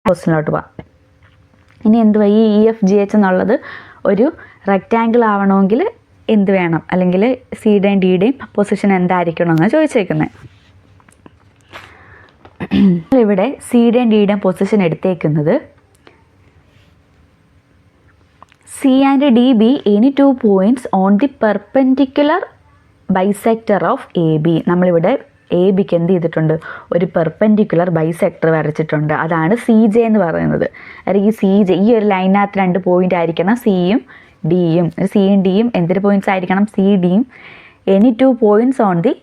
ക്വസ്റ്റ്യനിലോട്ട് പോവാം. ഇനി എന്തുവാ ഈ EFGH എന്നുള്ളത് ഒരു റെക്റ്റാങ്കിൾ ആവണമെങ്കിൽ എന്ത് വേണം, അല്ലെങ്കിൽ സിയുടെയും ഡിയുടെയും പൊസിഷൻ എന്തായിരിക്കണം എന്ന് ചോദിച്ചേക്കുന്നത്. ഇവിടെ സിയുടെയും ഡിയുടെയും പൊസിഷൻ എടുത്തേക്കുന്നത് C and D be any 2 points on the perpendicular bisector of AB. നമ്മളിവിടെ ABക്ക് എന്ത് ചെയ്തിട്ടുണ്ട്, ഒരു പെർപെൻഡിക്കുലർ ബൈസെക്ടർ വരച്ചിട്ടുണ്ട്. അതാണ് CJ എന്ന് പറയുന്നത്. അല്ലെങ്കിൽ CJ ഈ ഒരു ലൈനകത്ത് 2 പോയിന്റ് ആയിരിക്കണം സിയും ഡിയും. സിയും ഡിയും എന്തൊരു പോയിന്റ്സ് ആയിരിക്കണം, സി ഡിയും any 2 points on the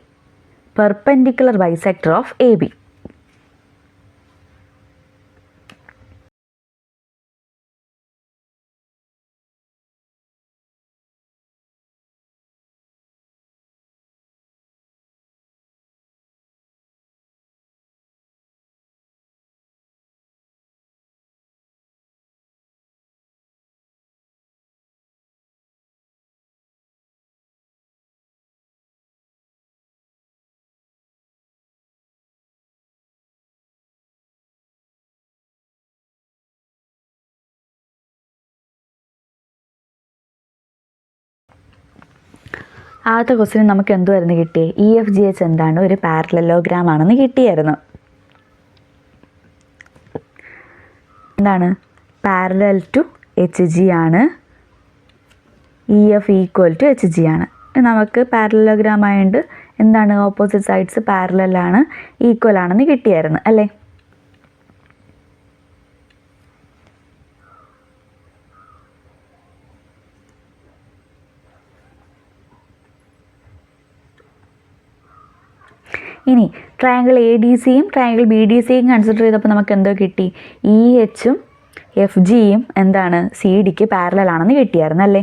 perpendicular bisector of AB. ആദ്യത്തെ ക്വസ്റ്റിന് നമുക്ക് എന്തുവായിരുന്നു കിട്ടിയേ, EFGH എന്താണ്, ഒരു പാരലലോഗ്രാം ആണെന്ന് കിട്ടിയായിരുന്നു. എന്താണ്, പാരലൽ ടു HG ആണ്, EF ഈക്വൽ ടു HG ആണ്. നമുക്ക് പാരലലോഗ്രാം ആയതുകൊണ്ട് എന്താണ്, ഓപ്പോസിറ്റ് സൈഡ്സ് പാരലലാണ്, ഈക്വൽ ആണെന്ന് കിട്ടിയായിരുന്നു അല്ലേ. ഇനി ട്രയാങ്കിൾ ADCയും ട്രയാങ്കിൾ BDCയും കൺസിഡർ ചെയ്തപ്പോൾ നമുക്ക് എന്തോ കിട്ടി, EHും FGയും എന്താണ്, CDക്ക് പാരലൽ ആണെന്ന് കിട്ടിയായിരുന്നു അല്ലേ.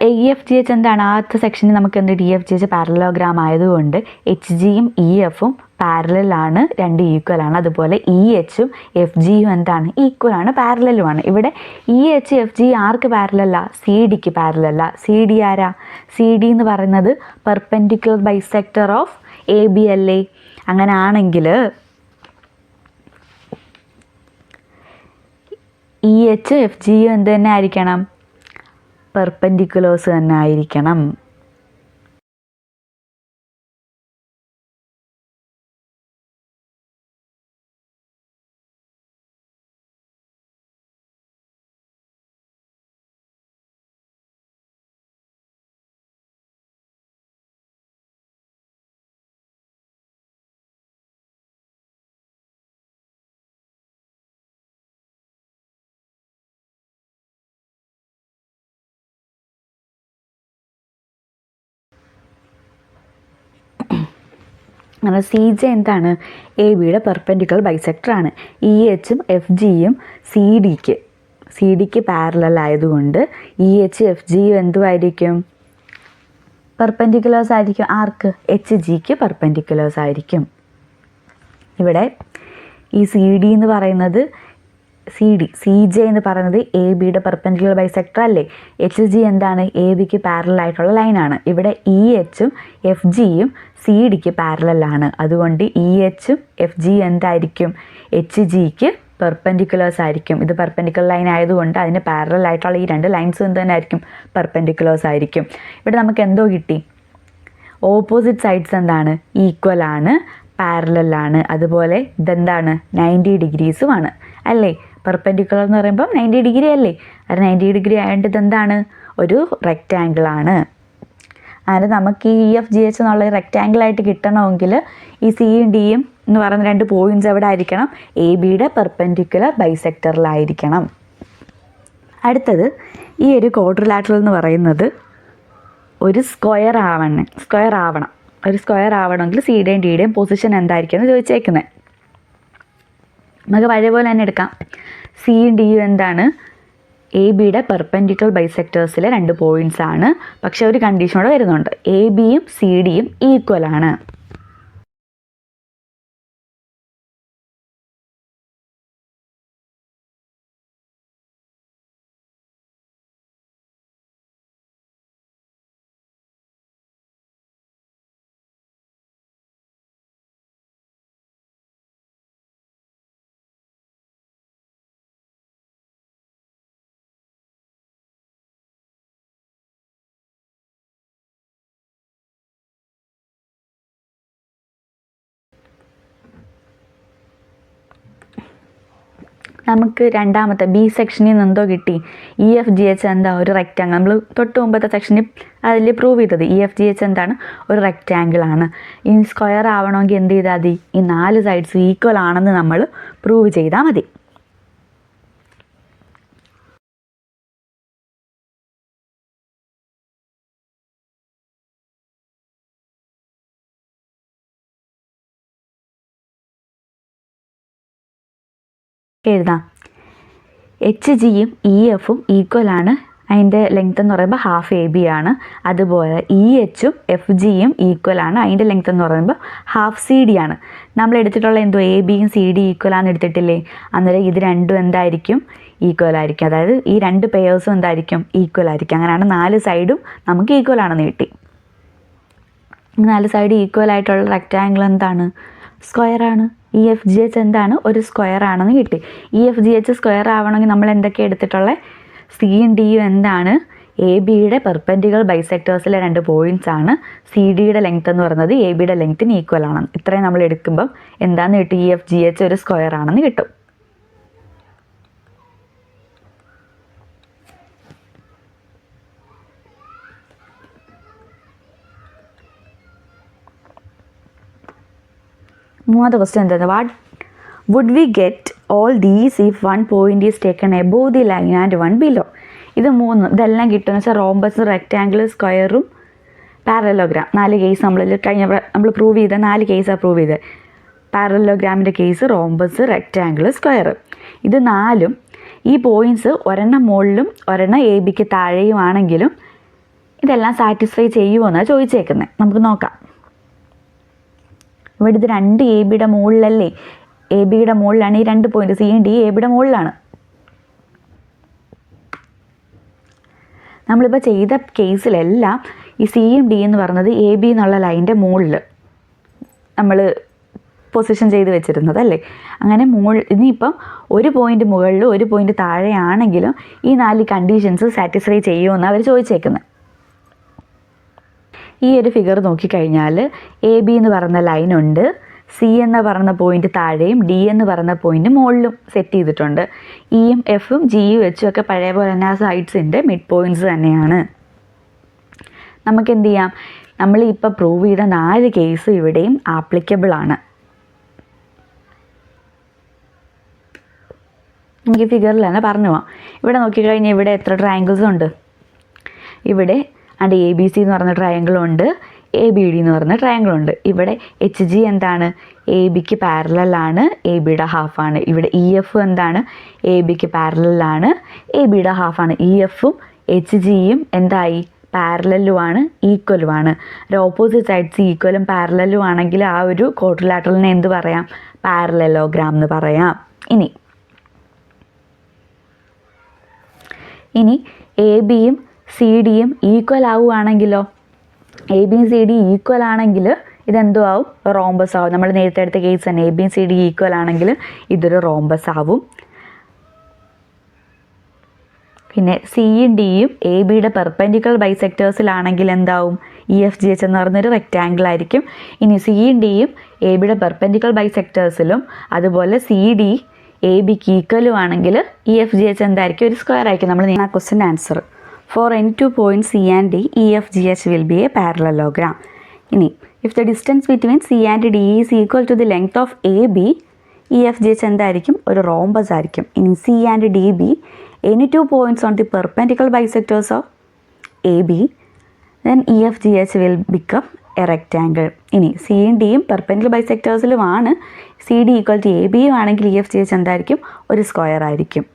EFGH എന്താണ്, ആദ്യത്തെ സെക്ഷനിൽ നമുക്ക് എന്ത് EFGH പാരലലോഗ്രാം ആയതുകൊണ്ട് HGയും EFും പാരലലാണ്, 2 ഈക്വൽ ആണ്. അതുപോലെ EHും FGയും എന്താണ്, ഈക്വൽ ആണ്, പാരലലുമാണ്. ഇവിടെ EH FG ആർക്ക് പാരലല്ല, CDക്ക് പാരലല്ല. CD ആരാ, CD എന്ന് പറയുന്നത് പെർപെൻഡിക്കുലർ ബൈസെക്ടർ ഓഫ് AB അല്ലേ. അങ്ങനെ ആണെങ്കിൽ EH FGയും എന്ത് തന്നെ ആയിരിക്കണം, പെർപെൻഡിക്കുലേഴ്സ് തന്നെ ആയിരിക്കണം. അങ്ങനെ CJ എന്താണ്, ABയുടെ പെർപെൻഡിക്കുലർ ബൈസെക്ടർ ആണ്. EHും FGയും CDക്ക് പാരലൽ ആയതുകൊണ്ട് EH FGയും എന്തുമായിരിക്കും, പെർപെൻഡിക്കുലേഴ്സ് ആയിരിക്കും. ആർക്ക്, HGക്ക് പെർപെൻഡിക്കുലേഴ്സ് ആയിരിക്കും. ഇവിടെ ഈ CD എന്ന് പറയുന്നത് CJ എന്ന് പറയുന്നത് ABയുടെ പെർപെൻഡിക്കുലർ ബൈസെക്ടർ അല്ലേ. HG എന്താണ്, ABക്ക് പാരലൽ ആയിട്ടുള്ള ലൈനാണ്. ഇവിടെ EHും FGയും CDക്ക് പാരലലാണ്. അതുകൊണ്ട് EHും FGയും എന്തായിരിക്കും, HGക്ക് പെർപെൻഡിക്കുലേഴ്സ് ആയിരിക്കും. ഇത് പെർപെൻഡിക്കുലർ ലൈൻ ആയതുകൊണ്ട് അതിന് പാരലൽ ആയിട്ടുള്ള ഈ 2 ലൈൻസും എന്ത് തന്നെ ആയിരിക്കും, പെർപെൻഡിക്കുലേഴ്സ് ആയിരിക്കും. ഇവിടെ നമുക്ക് എന്തോ കിട്ടി, ഓപ്പോസിറ്റ് സൈഡ്സ് എന്താണ്, ഈക്വൽ ആണ്, പാരലലാണ്. അതുപോലെ ഇതെന്താണ്, 90 ഡിഗ്രീസുമാണ് അല്ലേ. പെർപെൻഡിക്കുലർ എന്ന് പറയുമ്പോൾ 90 ഡിഗ്രി അല്ലേ. അത് 90 ഡിഗ്രി ആയതുകൊണ്ട് ഇതെന്താണ്, ഒരു റെക്റ്റാങ്കിൾ ആണ്. അങ്ങനെ നമുക്ക് ഈ EFGH എന്നുള്ള റെക്റ്റാങ്കിൾ ആയിട്ട് കിട്ടണമെങ്കിൽ ഈ സിയും ഡിയും എന്ന് പറയുന്ന 2 പോയിന്റ്സ് എവിടെ ആയിരിക്കണം, ABയുടെ പെർപെൻഡിക്കുലർ ബൈസെക്ടറിലായിരിക്കണം. അടുത്തത് ഈ ഒരു ക്വാഡ്രിലാറ്ററൽ എന്ന് പറയുന്നത് ഒരു സ്ക്വയർ ആവണം. ഒരു സ്ക്വയർ ആവണമെങ്കിൽ സിയുടെയും ഡിയുടെയും പൊസിഷൻ എന്തായിരിക്കും എന്ന് ചോദിച്ചേക്കുന്നത്. നമുക്ക് പഴയ പോലെ തന്നെ എടുക്കാം. സിയും ഡിയും എന്താണ്, ABയുടെ പെർപെൻഡിക്കുലർ ബൈസെക്ടേഴ്സിലെ 2 പോയിന്റ്സ് ആണ്. പക്ഷെ ഒരു കണ്ടീഷനോടെ വരുന്നുണ്ട്, ABയും CDയും ഈക്വൽ ആണ്. നമുക്ക് രണ്ടാമത്തെ ബി സെക്ഷനിൽ നിന്ന് എന്തോ കിട്ടി, EFGH എന്താ ഒരു റെക്റ്റാങ്കിൾ. നമ്മൾ തൊട്ട് മുമ്പത്തെ സെക്ഷനിൽ അതിൽ പ്രൂവ് ചെയ്തത് EFGH എന്താണ്, ഒരു റെക്റ്റാങ്കിൾ ആണ്. ഇനി സ്ക്വയർ ആവണമെങ്കിൽ എന്ത് ചെയ്താൽ മതി, ഈ 4 സൈഡ്സും ഈക്വൽ ആണെന്ന് നമ്മൾ പ്രൂവ് ചെയ്താൽ മതി. എഴുതാം. HGയും EFും ഈക്വൽ ആണ്, അതിൻ്റെ ലെങ്ത് എന്ന് പറയുമ്പോൾ ഹാഫ് AB ആണ്. അതുപോലെ EHും FGയും ഈക്വൽ ആണ്, അതിൻ്റെ ലെങ്ത് എന്ന് പറയുമ്പോൾ ഹാഫ് CD ആണ്. നമ്മൾ എടുത്തിട്ടുള്ള എന്തോ ABയും CD ഈക്വൽ ആണെന്ന് എടുത്തിട്ടില്ലേ, അന്നേരം ഇത് രണ്ടും എന്തായിരിക്കും, ഈക്വൽ ആയിരിക്കും. അതായത് ഈ 2 പെയേഴ്സും എന്തായിരിക്കും, ഈക്വൽ ആയിരിക്കും. അങ്ങനെയാണ് 4 സൈഡും നമുക്ക് ഈക്വൽ ആണെന്ന് കിട്ടി. 4 സൈഡ് ഈക്വൽ ആയിട്ടുള്ള റെക്റ്റാങ്കിൾ എന്താണ്, സ്ക്വയർ ആണ്. EFGH എന്താണ്, ഒരു സ്ക്വയർ ആണെന്ന് കിട്ടി. EFGH സ്ക്വയർ ആവണമെങ്കിൽ നമ്മൾ എന്തൊക്കെ എടുത്തിട്ടുള്ളത്, സിയും ഡിയും എന്താണ്, ABയുടെ പെർപെൻഡിക്കുലർ ബൈസെക്ടേഴ്സിലെ 2 പോയിൻറ്റ്സ് ആണ്. CDയുടെ ലെങ്ത് എന്ന് പറയുന്നത് ABയുടെ ലെങ്ത്തിന് ഈക്വൽ ആണ്. ഇത്രയും നമ്മൾ എടുക്കുമ്പം എന്താണെന്ന് കിട്ടും, EFGH ഒരു സ്ക്വയർ ആണെന്ന് കിട്ടും. മൂന്നാമത്തെ ക്വസ്റ്റ്യൻ എന്താണ്, what would we get all these if 1 point is taken above the line and 1 below. ഇതെല്ലാം കിട്ടുമെന്ന് വെച്ചാൽ റോംബസും റെക്റ്റാങ്കിളും സ്ക്വയറും പാരലോഗ്രാം. 4 കേസ് നമ്മൾ പ്രൂവ് ചെയ്ത 4 കേസാണ് പ്രൂവ് ചെയ്തത്. പാരലോഗ്രാമിൻ്റെ കേസ്, റോംബസ്, റെക്റ്റാങ്കിൾ, സ്ക്വയർ. ഇത് 4ഉം ഈ പോയിൻറ്റ്സ് ഒരെണ്ണം മുകളിലും ഒരെണ്ണം ABക്ക് താഴെയും ആണെങ്കിലും ഇതെല്ലാം സാറ്റിസ്ഫൈ ചെയ്യുമോ എന്നാണ് ചോദിച്ചേക്കുന്നത്. നമുക്ക് നോക്കാം. ഇവിടെ ഇത് 2 ABയുടെ മുകളിലല്ലേ, ABയുടെ മുകളിലാണ് ഈ 2 പോയിന്റ്, സിയും ഡി ABയുടെ മുകളിലാണ്. നമ്മളിപ്പോൾ ചെയ്ത കേസിലെല്ലാം ഈ സിയും ഡി എന്ന് പറയുന്നത് AB എന്നുള്ള ലൈൻ്റെ മുകളിൽ നമ്മൾ പൊസിഷൻ ചെയ്ത് വെച്ചിരുന്നത് അല്ലേ. അങ്ങനെ ഇനിയിപ്പം 1 പോയിന്റ് മുകളിൽ 1 പോയിന്റ് താഴെയാണെങ്കിലും ഈ 4 കണ്ടീഷൻസ് സാറ്റിസ്ഫൈ ചെയ്യുമെന്നാണ് അവർ ചോദിച്ചേക്കുന്നത്. ഈ ഒരു ഫിഗർ നോക്കിക്കഴിഞ്ഞാൽ AB എന്ന് പറയുന്ന ലൈനുണ്ട്, C എന്ന് പറയുന്ന പോയിന്റ് താഴെയും D എന്ന് പറയുന്ന പോയിന്റ് മുകളിലും സെറ്റ് ചെയ്തിട്ടുണ്ട്. Eയും Fഉം Gയും Hഉം ഒക്കെ പഴയ പോലെ തന്നെ ആ സൈഡ്സിൻ്റെ മിഡ് പോയിൻറ്റ്സ് തന്നെയാണ്. നമുക്ക് എന്ത് ചെയ്യാം, നമ്മൾ ഇപ്പോൾ പ്രൂവ് ചെയ്ത 4 കേസ് ഇവിടെയും ആപ്ലിക്കബിൾ ആണ്. നമുക്ക് ഈ ഫിഗറിൽ തന്നെ പറഞ്ഞു പോവാം. ഇവിടെ നോക്കിക്കഴിഞ്ഞാൽ ഇവിടെ എത്ര ട്രയാങ്കിൾസ് ഉണ്ട്, ഇവിടെ ആൻഡ് ABC എന്ന് പറഞ്ഞ ട്രയാങ്കിളുണ്ട്, ABD എന്ന് പറഞ്ഞ ട്രയാങ്കിളുണ്ട്. ഇവിടെ HG എന്താണ്, ABക്ക് പാരലലാണ്, ABയുടെ ഹാഫാണ്. ഇവിടെ EF എന്താണ്, ABക്ക് പാരലലാണ്, ABയുടെ ഹാഫാണ്. EFഉം HGയും എന്തായി, പാരലലുമാണ്, ഈക്വലുമാണ്. ഓപ്പോസിറ്റ് സൈഡ്സ് ഈക്വലും പാരലലും ആണെങ്കിൽ ആ ഒരു ക്വാഡ്രിലാറ്ററലിനെ എന്ത് പറയാം, പാരലലോഗ്രാം എന്ന് പറയാം. ഇനി ABയും CDയും ഈക്വൽ ആവുകയാണെങ്കിലോ, ABയും CD ഈക്വൽ ആണെങ്കിൽ ഇതെന്തോ ആവും, റോംബസ് ആവും. നമ്മൾ നേരത്തെ എടുത്ത കേസ് തന്നെ, ABയും CD ഈക്വൽ ആണെങ്കിൽ ഇതൊരു റോംബസ് ആവും. പിന്നെ സിയും ഡിയും ABയുടെ പെർപെൻഡിക്കുലർ ബൈസെക്ടേഴ്സിലാണെങ്കിൽ എന്താവും, EFGH എന്ന് പറയുന്നൊരു റെക്റ്റാങ്കിൾ ആയിരിക്കും. ഇനി സിയും ഡിയും ABയുടെ പെർപെൻഡിക്കുലർ ബൈസെക്ടേഴ്സിലും അതുപോലെ CD ABക്ക് ഈക്വലും ആണെങ്കിൽ EFGH എന്തായിരിക്കും, ഒരു സ്ക്വയർ ആയിരിക്കും. നമ്മൾ ആ question answer. For any 2 points C and D, EFGH will be a parallelogram. ഇനി if the distance between C and D is equal to the length of AB, EFGH എന്തായിരിക്കും, ഒരു rhombus ആയിരിക്കും. ഇനി C and DB, any 2 points on the perpendicular bisectors of AB, then EFGH will become a rectangle. ഇനി സിയും ഡിയും perpendicular ബൈസെക്ടേഴ്സിലുമാണ്, CD equal to ABയും ആണെങ്കിൽ EFGH എന്തായിരിക്കും, ഒരു സ്ക്വയർ ആയിരിക്കും.